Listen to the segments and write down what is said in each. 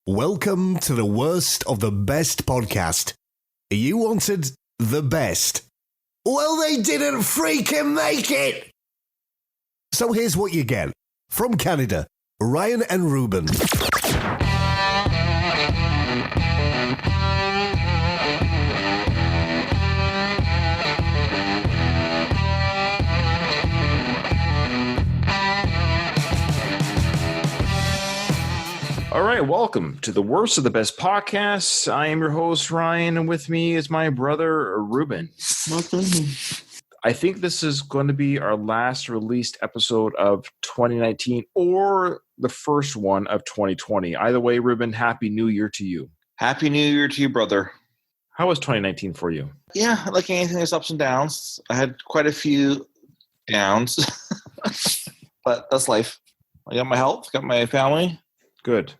Welcome to the worst of the best podcast. You wanted the best. Well, they didn't freaking make it! So here's what you get. From Canada, Ryan and Ruban. All right, welcome to the worst of the best podcasts. I am your host, Ryan, and with me is my brother, Ruben. I think this is going to be our last released episode of 2019 or the first one of 2020. Either way, Ruben, Happy New Year to you. Happy New Year to you, brother. How was 2019 for you? Yeah, like anything, there's ups and downs. I had quite a few downs, but that's life. I got my health, got my family. Good.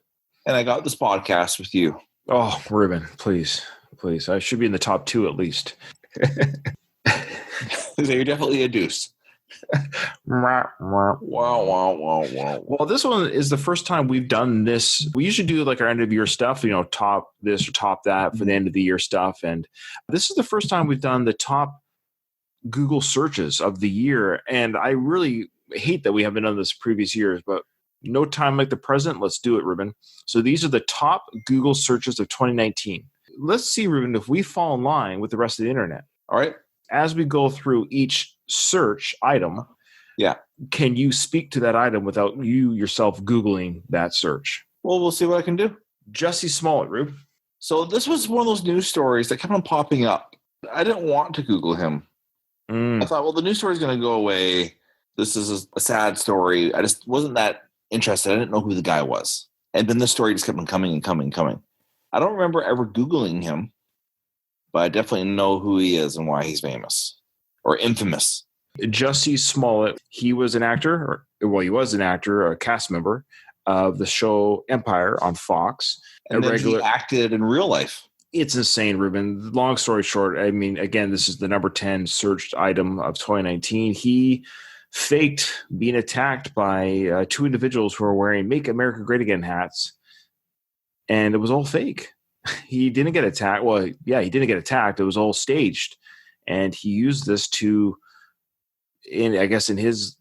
And I got this podcast with you. Oh, Ruben, please. I should be in the top 2 at least. You're definitely a deuce. Wow. Well, this one is the first time we've done this. We usually do like our end of year stuff, top this or top that for the end of the year stuff. And this is the first time we've done the top Google searches of the year. And I really hate that we haven't done this previous years, but no time like the present. Let's do it, Ruben. So these are the top Google searches of 2019. Let's see, Ruben, if we fall in line with the rest of the internet. All right. As we go through each search item, can you speak to that item without you yourself Googling that search? Well, we'll see what I can do. Jussie Smollett, Rube. So this was one of those news stories that kept on popping up. I didn't want to Google him. I thought, well, the news story is going to go away. This is a sad story. I just wasn't that interested. I didn't know who the guy was. And then the story just kept on coming and coming and coming. I don't remember ever Googling him, but I definitely know who he is and why he's famous or infamous. Jussie Smollett, he was an actor, a cast member of the show Empire on Fox. And then he acted in real life. It's insane, Ruben. Long story short, I mean, again, this is the number 10 searched item of 2019. He faked being attacked by 2 individuals who were wearing Make America Great Again hats, and it was all fake. He didn't get attacked. Well, yeah, he didn't get attacked. It was all staged, and he used this in his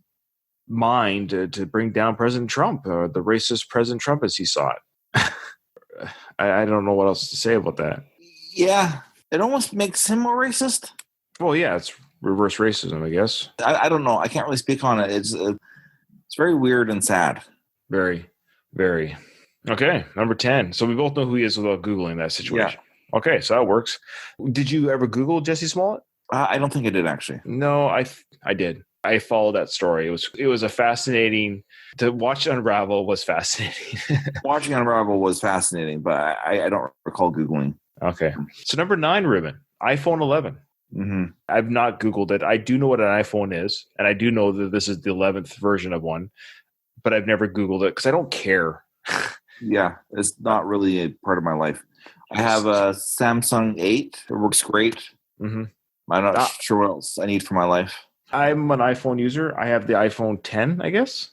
mind to bring down President Trump, or the racist President Trump as he saw it. I don't know what else to say about that. Yeah, it almost makes him more racist. Well, yeah, it's reverse racism, I guess. I don't know. I can't really speak on it. It's very weird and sad. Very, very. Okay, number 10. So we both know who he is without Googling that situation. Yeah. Okay, so that works. Did you ever Google Jussie Smollett? I don't think I did, actually. No, I did. I followed that story. It was a fascinating to watch unravel. Was fascinating. Watching unravel was fascinating, but I don't recall Googling. Okay, so number 9, Ruben, iPhone 11. Mm-hmm. I've not Googled it. I do know what an iPhone is, and I do know that this is the 11th version of one, but I've never Googled it because I don't care. Yeah, it's not really a part of my life. I have a Samsung 8. It works great. Mm-hmm. I'm not sure what else I need for my life. I'm an iPhone user. I have the iPhone 10, I guess.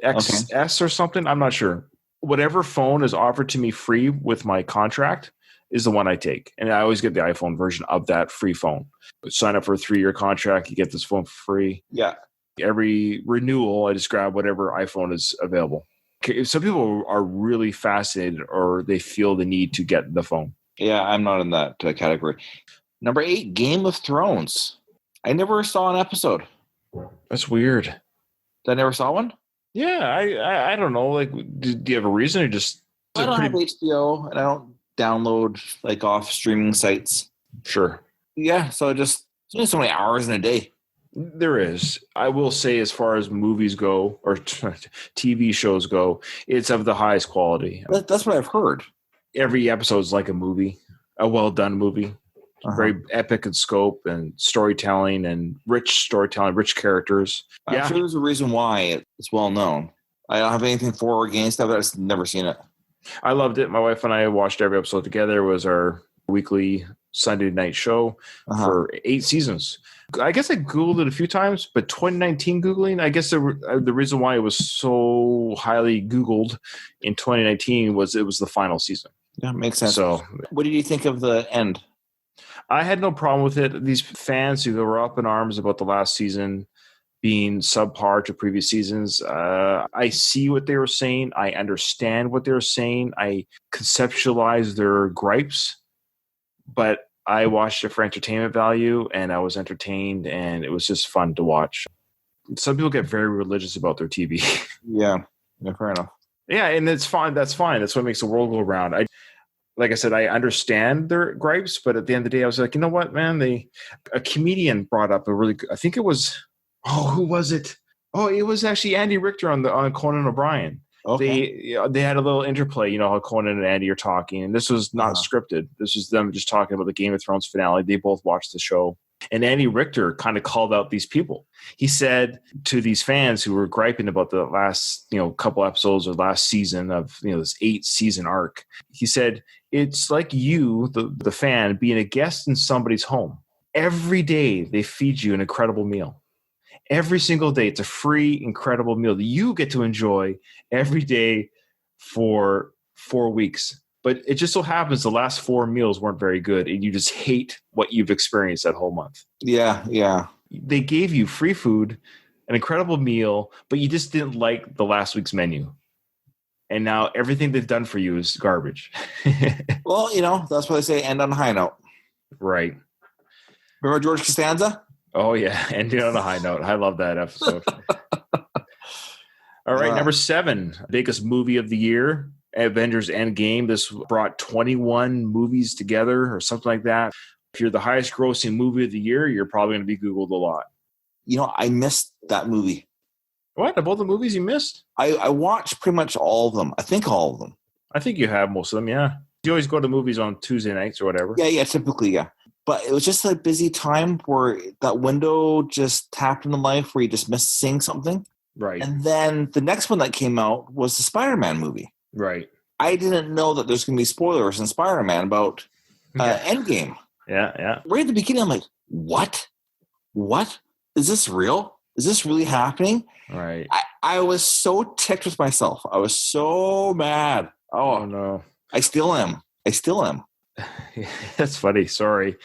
XS or something. I'm not sure. Whatever phone is offered to me free with my contract is the one I take. And I always get the iPhone version of that free phone. Sign up for a 3-year contract. You get this phone for free. Yeah. Every renewal, I just grab whatever iPhone is available. Some people are really fascinated or they feel the need to get the phone. Yeah, I'm not in that category. Number 8, Game of Thrones. I never saw an episode. That's weird. I never saw one? Yeah, I don't know. Like, do you have a reason or just... I don't have HBO and I don't download off streaming sites. Sure. Yeah, so there's only so many hours in a day. There is. I will say, as far as movies go or TV shows go, it's of the highest quality. That's what I've heard. Every episode is like a movie, a well-done movie. Very epic in scope and storytelling and rich characters. I'm sure there's a reason why it's well known. I don't have anything for or against that, but I've never seen it. I loved it. My wife and I watched every episode together. It was our weekly Sunday night show for 8 seasons. I guess I Googled it a few times, but 2019 Googling, I guess the reason why it was so highly Googled in 2019 was it was the final season. Yeah, makes sense. So what did you think of the end? I had no problem with it. These fans who were up in arms about the last season being subpar to previous seasons, I see what they were saying. I understand what they were saying. I conceptualize their gripes, but I watched it for entertainment value, and I was entertained, and it was just fun to watch. Some people get very religious about their TV. Yeah, fair enough. Yeah, and it's fine. That's fine. That's what makes the world go round. Like I said, I understand their gripes, but at the end of the day, I was like, you know what, man? A comedian brought up a really good, I think it was, who was it? Oh, it was actually Andy Richter on Conan O'Brien. Okay. They had a little interplay, how Conan and Andy are talking, and this was not scripted. This was them just talking about the Game of Thrones finale. They both watched the show, and Andy Richter kind of called out these people. He said to these fans who were griping about the last, couple episodes or last season of, this 8-season arc, he said, it's like you, the fan, being a guest in somebody's home. Every day they feed you an incredible meal. Every single day, it's a free, incredible meal that you get to enjoy every day for 4 weeks. But it just so happens the last 4 meals weren't very good, and you just hate what you've experienced that whole month. Yeah. They gave you free food, an incredible meal, but you just didn't like the last week's menu. And now everything they've done for you is garbage. Well, that's why they say end on a high note. Right. Remember George Costanza? Oh, yeah. Ending on a high note. I love that episode. All right. Number 7, biggest movie of the year, Avengers Endgame. This brought 21 movies together or something like that. If you're the highest grossing movie of the year, you're probably going to be Googled a lot. I missed that movie. What? Of all the movies you missed? I watched pretty much all of them. I think all of them. I think you have most of them, yeah. You always go to movies on Tuesday nights or whatever. Yeah, typically, yeah. But it was just a busy time where that window just tapped into life where you just missed seeing something. Right. And then the next one that came out was the Spider-Man movie. Right. I didn't know that there's going to be spoilers in Spider-Man about Endgame. Yeah. Right at the beginning, I'm like, what? What? Is this real? Is this really happening? Right. I was so ticked with myself. I was so mad. Oh no. I still am. That's funny. Sorry.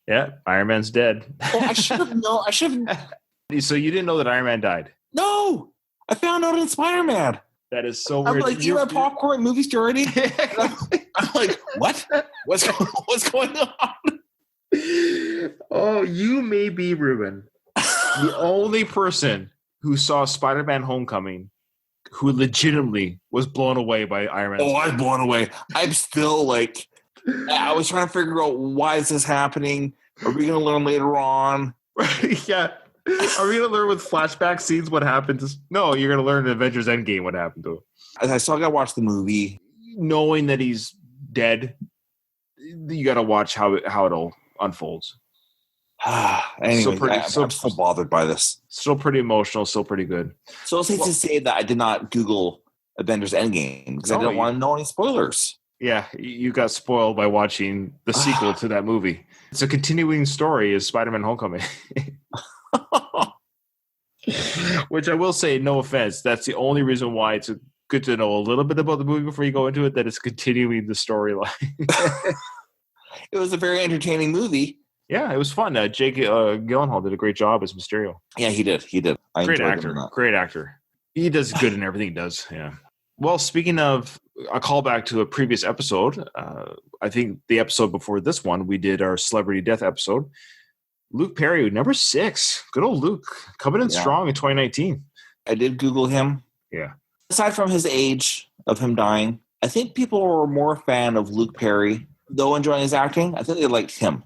Yeah, Iron Man's dead. Oh, I should have known. I should have. So you didn't know that Iron Man died? No, I found out in Spider-Man. That is so weird. I'm like, you have popcorn movie already? I'm like, what? What's going on? Oh, you may be, Ruben, the only person who saw Spider-Man Homecoming who legitimately was blown away by Iron Man. Oh, I was blown away. I'm still like, I was trying to figure out why is this happening? Are we going to learn later on? Yeah. Are we going to learn with flashback scenes what happened? No, you're going to learn in Avengers Endgame what happened to him. I still got to watch the movie. Knowing that he's dead, you got to watch how it all unfolds. Anyway, I'm so bothered by this. Still pretty emotional, still pretty good. So it's safe to say that I did not Google Avengers Endgame because I didn't want to know any spoilers. Yeah, you got spoiled by watching the sequel to that movie. It's a continuing story is Spider-Man Homecoming. Which I will say, no offense, that's the only reason why it's good to know a little bit about the movie before you go into it, that it's continuing the storyline. It was a very entertaining movie. Yeah, it was fun. Jake Gyllenhaal did a great job as Mysterio. Yeah, he did. Great actor. He does good in everything he does. Yeah. Well, speaking of a callback to a previous episode, I think the episode before this one, we did our celebrity death episode. Luke Perry, number 6. Good old Luke, coming in strong in 2019. I did Google him. Yeah. Aside from his age of him dying, I think people were more a fan of Luke Perry, though enjoying his acting. I think they liked him.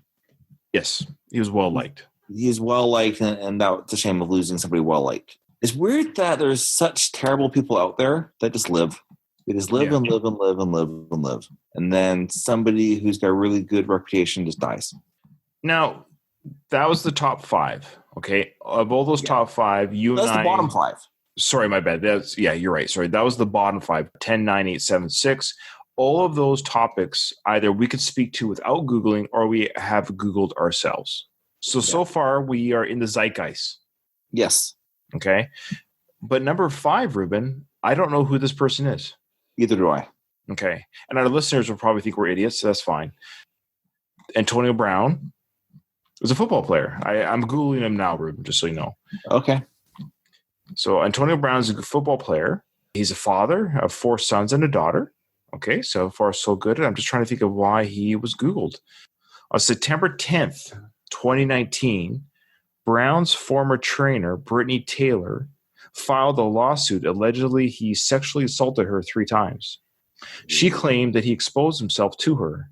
Yes, he was well liked. He is well liked, and that's a shame of losing somebody well liked. It's weird that there's such terrible people out there that just live. They just live and live and live and live and live. And then somebody who's got a really good reputation just dies. Now, that was the top 5, okay? Of all those top 5, That's the bottom 5. Sorry, my bad. You're right. Sorry, that was the bottom 5. 10, 9, 8, 7, 6. all of those topics, either we could speak to without Googling or we have Googled ourselves. So far we are in the zeitgeist. Yes. Okay. But number 5, Ruben, I don't know who this person is. Either do I. Okay. And our listeners will probably think we're idiots, so that's fine. Antonio Brown is a football player. I'm Googling him now, Ruben, just so you know. Okay. So Antonio Brown is a football player. He's a father of 4 sons and a daughter. Okay, so far so good. I'm just trying to think of why he was Googled. On September 10th, 2019, Brown's former trainer, Brittany Taylor, filed a lawsuit allegedly he sexually assaulted her 3 times. She claimed that he exposed himself to her,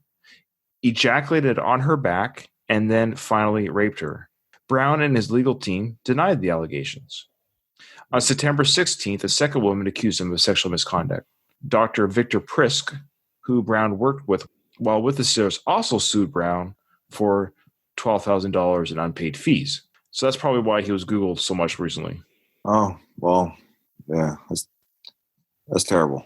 ejaculated on her back, and then finally raped her. Brown and his legal team denied the allegations. On September 16th, a second woman accused him of sexual misconduct. Dr. Victor Prisk, who Brown worked with while with the sisters, also sued Brown for $12,000 in unpaid fees. So that's probably why he was Googled so much recently. Oh, well, yeah, that's terrible.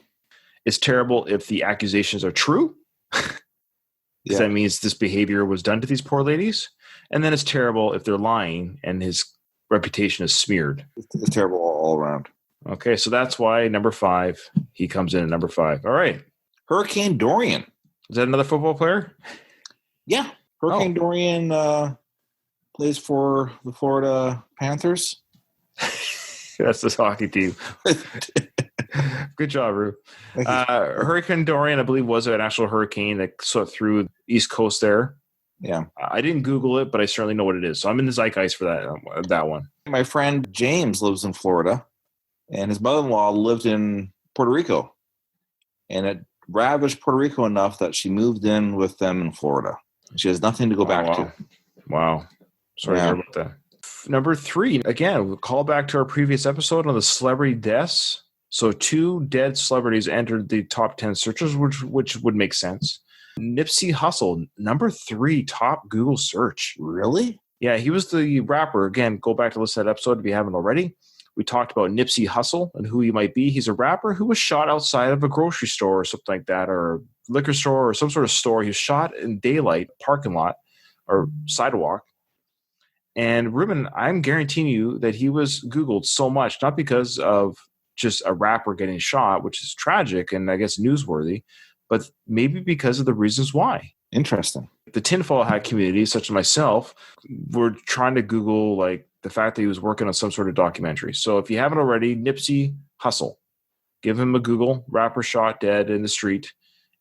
It's terrible if the accusations are true, because that means this behavior was done to these poor ladies. And then it's terrible if they're lying and his reputation is smeared. It's terrible all around. Okay, so that's why number 5, he comes in at number 5. All right. Hurricane Dorian. Is that another football player? Yeah. Hurricane Dorian plays for the Florida Panthers. That's this hockey team. Good job, Rue. Hurricane Dorian, I believe, was an actual hurricane that swept through the East Coast there. Yeah. I didn't Google it, but I certainly know what it is. So I'm in the zeitgeist for that one. My friend James lives in Florida, and his mother-in-law lived in Puerto Rico. And it ravaged Puerto Rico enough that she moved in with them in Florida. She has nothing to go back to. Wow. Sorry to hear about that. Number 3, again, we'll call back to our previous episode on the celebrity deaths. So 2 dead celebrities entered the top 10 searches, which would make sense. Nipsey Hussle, number 3 top Google search. Really? Yeah, he was the rapper. Again, go back to listen to that episode if you haven't already. We talked about Nipsey Hussle and who he might be. He's a rapper who was shot outside of a grocery store or something like that, or a liquor store or some sort of store. He was shot in daylight, parking lot, or sidewalk. And Ruben, I'm guaranteeing you that he was Googled so much, not because of just a rapper getting shot, which is tragic and I guess newsworthy, but maybe because of the reasons why. Interesting. The tinfoil hat community, such as myself, were trying to Google like the fact that he was working on some sort of documentary. So if you haven't already, Nipsey Hussle, give him a Google, rapper shot dead in the street.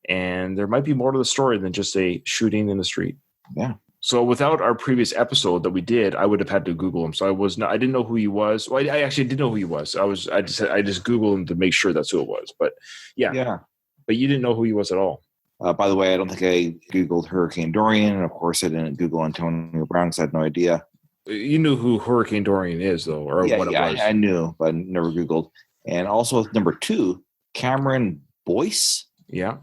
And there might be more to the story than just a shooting in the street. Yeah. So without our previous episode that we did, I would have had to Google him. So I didn't know who he was. Well, I actually did know who he was. I just Googled him to make sure that's who it was. But yeah. But you didn't know who he was at all. By the way, I don't think I Googled Hurricane Dorian. And of course, I didn't Google Antonio Brown because I had no idea. You knew who Hurricane Dorian is, though, or what it was. I knew, but I never Googled. And also number 2, Cameron Boyce. Yeah.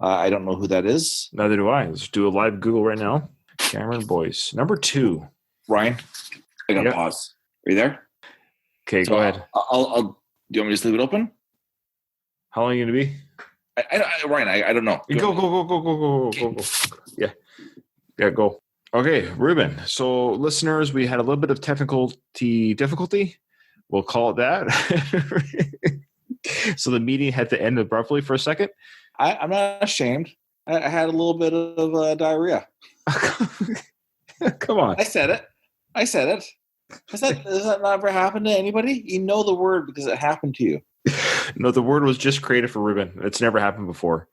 I don't know who that is. Neither do I. Let's do a live Google right now. Cameron Boyce. Number 2. Ryan, I got to pause. Are you there? Okay, go ahead. I'll. Do you want me to just leave it open? How long are you going to be? Ryan, I don't know. Go. Yeah, go. Okay, Ruben. So, listeners, we had a little bit of difficulty. We'll call it that. So the meeting had to end abruptly for a second. I'm not ashamed. I had a little bit of diarrhea. Come on. I said it. Has that never happened to anybody? You know the word because it happened to you. No, the word was just created for Ruben. It's never happened before.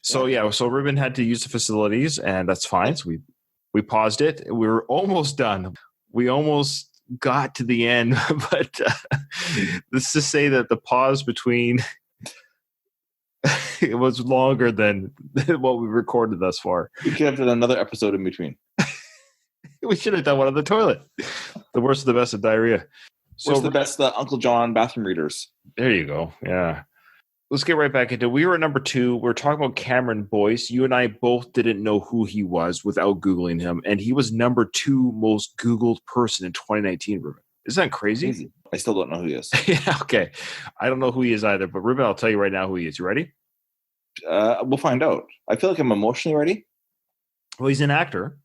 So Ruben had to use the facilities, and that's fine. So we paused it. We were almost done. We almost got to the end, but let's just say that the pause between it was longer than what we recorded thus far. We could have done another episode in between. We should have done one on the toilet. The worst of the best of diarrhea. What's the best Uncle John bathroom readers? There you go. Yeah. Let's get right back into it. We were at number 2. We're talking about Cameron Boyce. You and I both didn't know who he was without Googling him. And he was number 2 most Googled person in 2019, Ruben. Isn't that crazy? I still don't know who he is. Yeah, okay. I don't know who he is either. But Ruben, I'll tell you right now who he is. You ready? We'll find out. I feel like I'm emotionally ready. Well, he's an actor.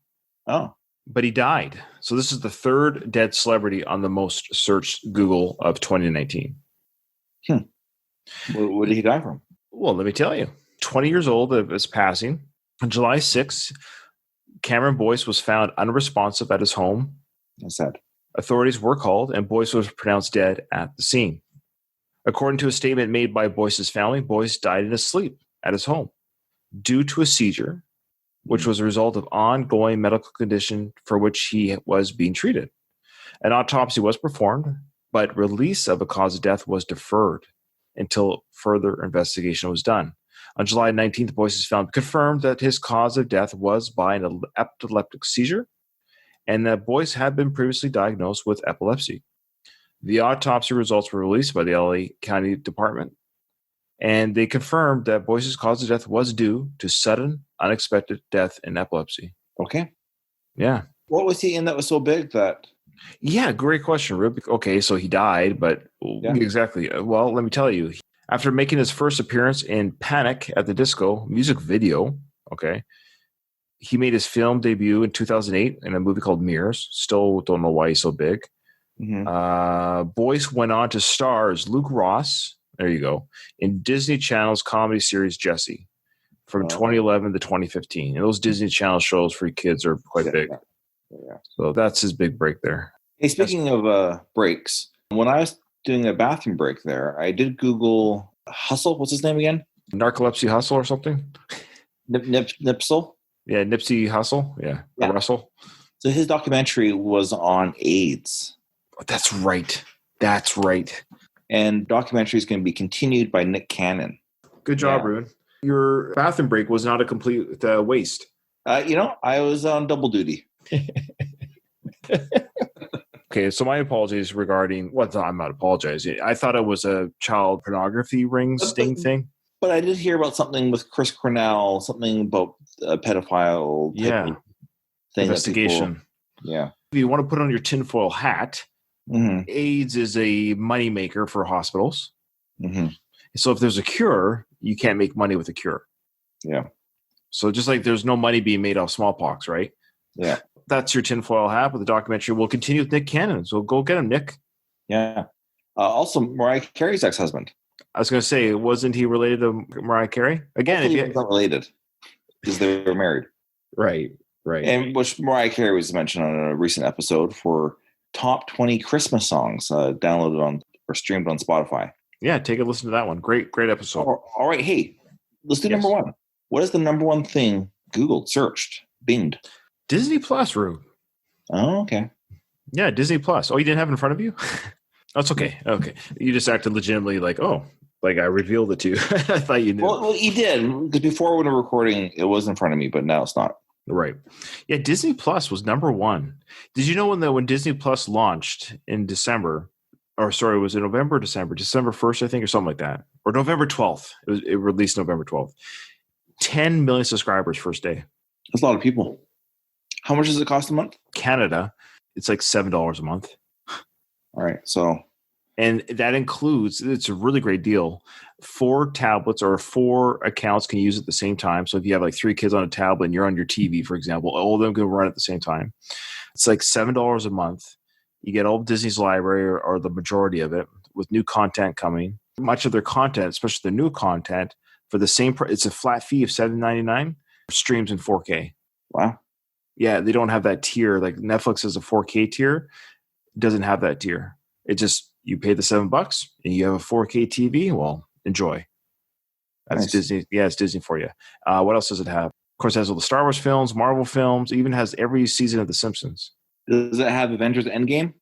Oh. But he died. So this is the third dead celebrity on the most searched Google of 2019. What did he die from? Well, let me tell you. 20 years old of his passing. On July 6th, Cameron Boyce was found unresponsive at his home. That's sad. Authorities were called, and Boyce was pronounced dead at the scene. According to a statement made by Boyce's family, Boyce died in his sleep at his home due to a seizure, which was a result of ongoing medical condition for which he was being treated. An autopsy was performed, but release of a cause of death was deferred until further investigation was done. On July 19th, Boyce is found confirmed that his cause of death was by an epileptic seizure, and that Boyce had been previously diagnosed with epilepsy. The autopsy results were released by the LA County Department, and they confirmed that Boyce's cause of death was due to sudden, unexpected death in epilepsy. Okay. Yeah. What was he in that was so big that? Yeah, great question, Rube. Okay, so he died, but exactly. Well, let me tell you. After making his first appearance in Panic at the Disco music video, okay, he made his film debut in 2008 in a movie called Mirrors. Still don't know why he's so big. Mm-hmm. Boyce went on to star as Luke Ross, there you go, in Disney Channel's comedy series Jessie from 2011 to 2015. And those Disney Channel shows for kids are quite big. Yeah. So that's his big break there. Hey, speaking of breaks, when I was doing a bathroom break there, I did Google Hustle. What's his name again? Narcolepsy Hustle or something? Nipsel? Yeah, Nipsey Hussle. Yeah. Russell. So his documentary was on AIDS. That's right. That's right. And documentary is going to be continued by Nick Cannon. Good job, Ruben. Your bathroom break was not a complete waste. I was on double duty. Okay, so my apologies regarding I'm not apologizing. I thought it was a child pornography ring sting thing. But I did hear about something with Chris Cornell, something about a pedophile type thing. Investigation. If you want to put on your tinfoil hat, AIDS is a moneymaker for hospitals. Mm-hmm. So if there's a cure, you can't make money with a cure. Yeah. So just like there's no money being made off smallpox, right? Yeah. That's your tinfoil hat, but the documentary will continue with Nick Cannon. So go get him, Nick. Yeah. Also, Mariah Carey's ex-husband. I was going to say, wasn't he related to Mariah Carey? Again, he's not related because they were married. Right. And which Mariah Carey was mentioned on a recent episode for top 20 Christmas songs downloaded on or streamed on Spotify. Yeah, take a listen to that one. Great episode. All right. Hey, let's do number one. What is the number one thing Googled, searched, binged? Disney Plus, Rube. Oh, okay. Yeah, Disney Plus. Oh, you didn't have it in front of you? That's okay. Okay. You just acted legitimately like I revealed it to you. I thought you knew. Well, you did. Because before when we were recording, it was in front of me, but now it's not. Right. Yeah, Disney Plus was number one. Did you know when Disney Plus launched in December, was it November or December? December 1st, I think, or something like that. Or November 12th. It released November 12th. 10 million subscribers first day. That's a lot of people. How much does it cost a month? Canada, it's like $7 a month. All right. So. And that includes, it's a really great deal. 4 tablets or 4 accounts can use it at the same time. So if you have like 3 kids on a tablet and you're on your TV, for example, all of them can run at the same time. It's like $7 a month. You get all of Disney's library or the majority of it with new content coming. Much of their content, especially the new content, for the same price, it's a flat fee of $7.99, streams in 4K. Wow. Yeah, they don't have that tier. Like Netflix has a 4K tier. It doesn't have that tier. It just, you pay the $7 and you have a 4K TV. Well, enjoy. That's nice. Disney. Yeah, it's Disney for you. What else does it have? Of course, it has all the Star Wars films, Marvel films. It even has every season of The Simpsons. Does it have Avengers Endgame?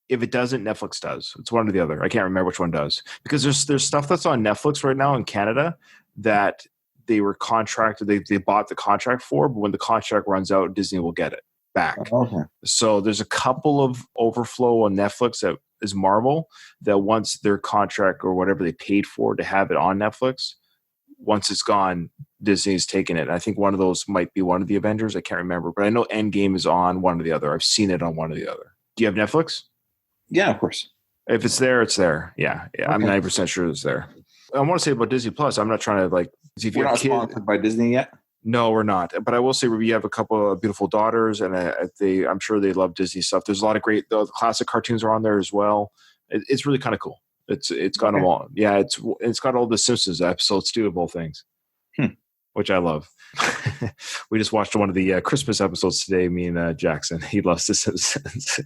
If it doesn't, Netflix does. It's one or the other. I can't remember which one does. Because there's stuff that's on Netflix right now in Canada that they were contracted. They bought the contract for, but when the contract runs out, Disney will get it back. Okay. So there's a couple of overflow on Netflix that is Marvel that once their contract or whatever they paid for to have it on Netflix, once it's gone, Disney's taken it. I think one of those might be one of the Avengers. I can't remember, but I know Endgame is on one or the other. I've seen it on one or the other. Do you have Netflix? Yeah, of course. If it's there, it's there. Yeah. Okay. I'm 90% sure it's there. I want to say about Disney Plus. I'm not trying to like. If We're not sponsored by Disney yet. No, we're not. But I will say we have a couple of beautiful daughters, and I'm sure they love Disney stuff. There's a lot of great the classic cartoons are on there as well. It's really kind of cool. It's got them all. Yeah, it's got all the Simpsons episodes too of all things, which I love. We just watched one of the Christmas episodes today. Me and Jackson. He loves the Simpsons,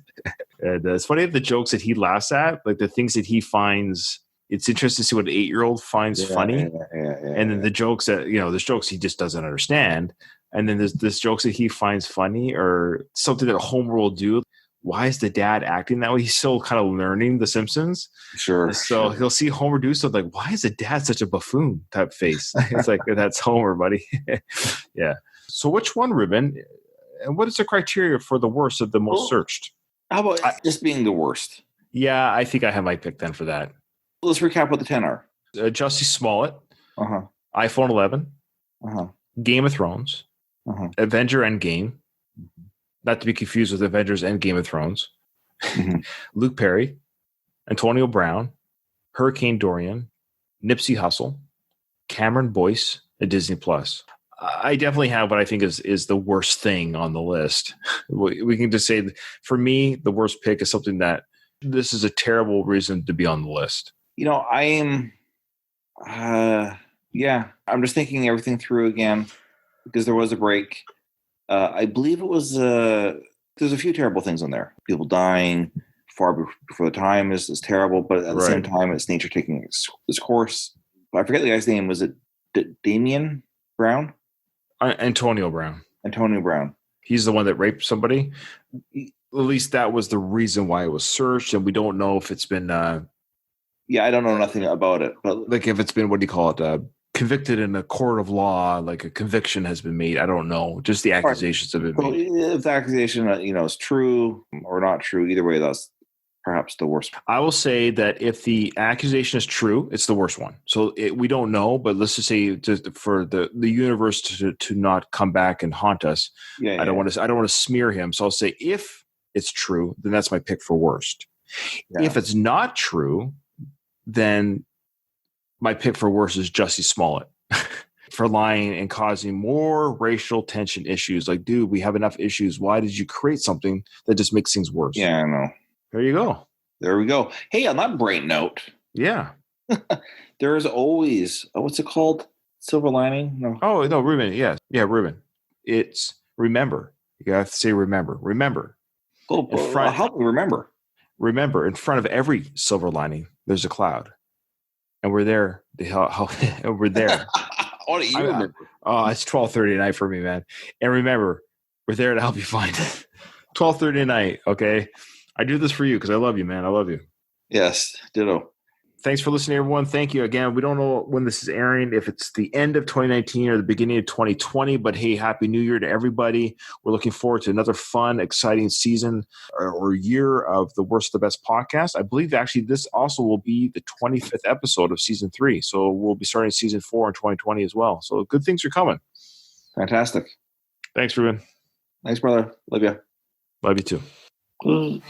and it's funny the jokes that he laughs at, like the things that he finds. It's interesting to see what an 8-year-old finds funny. And then the jokes that, there's jokes he just doesn't understand. And then there's jokes that he finds funny or something that Homer will do. Why is the dad acting that way? He's still kind of learning The Simpsons. Sure. So he'll see Homer do something like, why is the dad such a buffoon type face? It's like, that's Homer, buddy. Yeah. So which one, Ruben? And what is the criteria for the worst of the most searched? How about just being the worst? Yeah, I think I have my pick then for that. Let's recap what the 10 are. Jussie Smollett, Uh-huh. iPhone 11, Uh-huh. Game of Thrones, Uh-huh. Avenger Endgame, not to be confused with Avengers and Game of Thrones, Luke Perry, Antonio Brown, Hurricane Dorian, Nipsey Hussle, Cameron Boyce, and Disney Plus. I definitely have what I think is the worst thing on the list. We can just say, for me, the worst pick is something that this is a terrible reason to be on the list. I am, I'm just thinking everything through again because there was a break. I believe it was, there's a few terrible things on there. People dying far before the time is terrible, but at the same time, it's nature taking its course. I forget the guy's name. Was it Damian Brown? Antonio Brown. Antonio Brown. He's the one that raped somebody. At least that was the reason why it was searched, and we don't know if it's been I don't know nothing about it, but like if it's been, what do you call it, convicted in a court of law, like a conviction has been made. I don't know. Just the accusations have been made. If the accusation, is true or not true, either way, that's perhaps the worst. I will say that if the accusation is true, it's the worst one. So we don't know, but let's just say for the universe to not come back and haunt us. I don't want to smear him. So I'll say if it's true, then that's my pick for worst. Yeah. If it's not true, then my pick for worst is Jussie Smollett for lying and causing more racial tension issues. Like, dude, we have enough issues. Why did you create something that just makes things worse? Yeah, I know. There you go. There we go. Hey, on that bright note. Yeah. There is always, what's it called? Silver lining? No. Oh, no, Ruben. Yes. Yeah, Ruben. It's remember. You have to say remember. Remember. Oh, help me remember. Remember, in front of every silver lining, there's a cloud. And we're there. We're there. What do you remember? Oh, it's 12:30 at night for me, man. And remember, we're there to help you find it. 12:30 at night, okay? I do this for you because I love you, man. I love you. Yes, ditto. Thanks for listening, everyone. Thank you again. We don't know when this is airing, if it's the end of 2019 or the beginning of 2020, but hey, Happy New Year to everybody. We're looking forward to another fun, exciting season or year of the Worst of the Best podcast. I believe actually this also will be the 25th episode of season 3. So we'll be starting season 4 in 2020 as well. So good things are coming. Fantastic. Thanks, Ruben. Thanks, brother. Love you. Love you too.